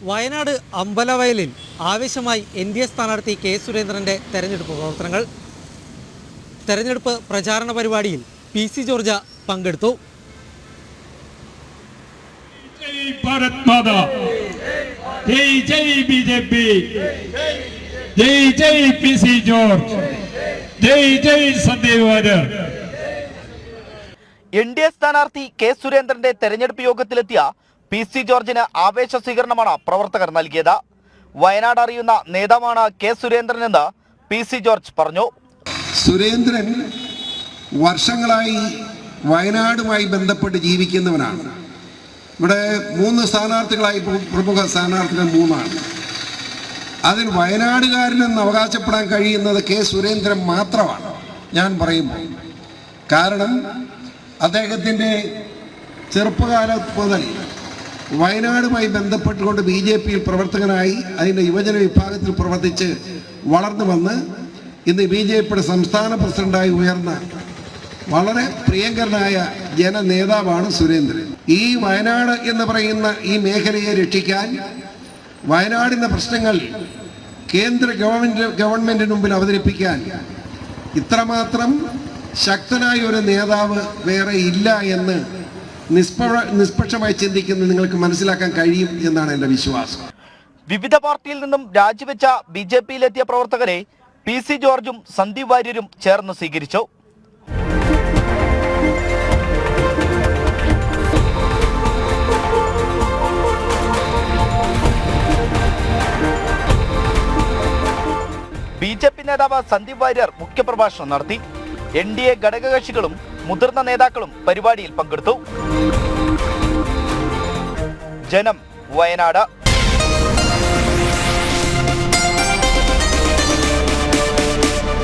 Wayanad അമ്പലവയലിൽ ആവേശമായി NDA സ്ഥാനാർത്ഥി K സുരേന്ദ്രന്റെ തെരഞ്ഞെടുപ്പ് പ്രവർത്തനങ്ങൾ. തെരഞ്ഞെടുപ്പ് പ്രചാരണ പരിപാടിയിൽ പി.സി. ജോർജ് പങ്കെടുത്തു. എൻ.ഡി.എ സ്ഥാനാർത്ഥി കെ സുരേന്ദ്രന്റെ തെരഞ്ഞെടുപ്പ് യോഗത്തിലെത്തിയ പി.സി. ജോർജിന് ആവേശ സ്വീകരണമാണ് പ്രവർത്തകർ നൽകിയത്. വയനാട് അറിയുന്ന നേതാവാണ് കെ സുരേന്ദ്രനെന്ന് പി.സി. ജോർജ് പറഞ്ഞു. സുരേന്ദ്രൻ വർഷങ്ങളായി വയനാടുമായി ബന്ധപ്പെട്ട് ജീവിക്കുന്നവനാണ്. ഇവിടെ 3 സ്ഥാനാർത്ഥികളായി പ്രമുഖ സ്ഥാനാർത്ഥികൾ 3 അതിൽ വയനാടുകാരനെന്ന് അവകാശപ്പെടാൻ കഴിയുന്നത് കെ സുരേന്ദ്രൻ മാത്രമാണ് ഞാൻ പറയുമ്പോൾ. കാരണം അദ്ദേഹത്തിൻ്റെ ചെറുപ്പകാലം മുതൽ വയനാടുമായി ബന്ധപ്പെട്ടുകൊണ്ട് BJP-യിൽ പ്രവർത്തകനായി അതിൻ്റെ യുവജന വിഭാഗത്തിൽ പ്രവർത്തിച്ച് വളർന്നു വന്ന് ഇന്ന് BJP-യുടെ സംസ്ഥാന പ്രസിഡന്റായി ഉയർന്ന വളരെ പ്രിയങ്കരനായ ജനനേതാവാണ് സുരേന്ദ്രൻ. ഈ വയനാട് എന്ന് പറയുന്ന ഈ മേഖലയെ രക്ഷിക്കാൻ, വയനാടിൻ്റെ പ്രശ്നങ്ങൾ കേന്ദ്ര ഗവൺമെൻറ്റിന് മുമ്പിൽ അവതരിപ്പിക്കാൻ ഇത്രമാത്രം ശക്തനായ ഒരു നേതാവ് വേറെ ഇല്ല എന്ന് നിഷ്പക്ഷമായി ചിന്തിക്കുന്നത് നിങ്ങൾക്ക് മനസ്സിലാക്കാൻ കഴിയും എന്നാണ് എൻ്റെ വിശ്വാസം. വിവിധ പാർട്ടിയിൽ നിന്നും രാജിവെച്ച BJP-യിലെത്തിയ പ്രവർത്തകരെ പി.സി. ജോർജും സന്ദീപ് വാര്യരും ചേർന്ന് സ്വീകരിച്ചു. BJP നേതാവ് സന്ദീപ് വാര്യർ മുഖ്യപ്രഭാഷണം നടത്തി. NDA ഘടകകക്ഷികളും മുതിർന്ന നേതാക്കളും പരിപാടിയിൽ പങ്കെടുത്തു. ജനം, വയനാട്.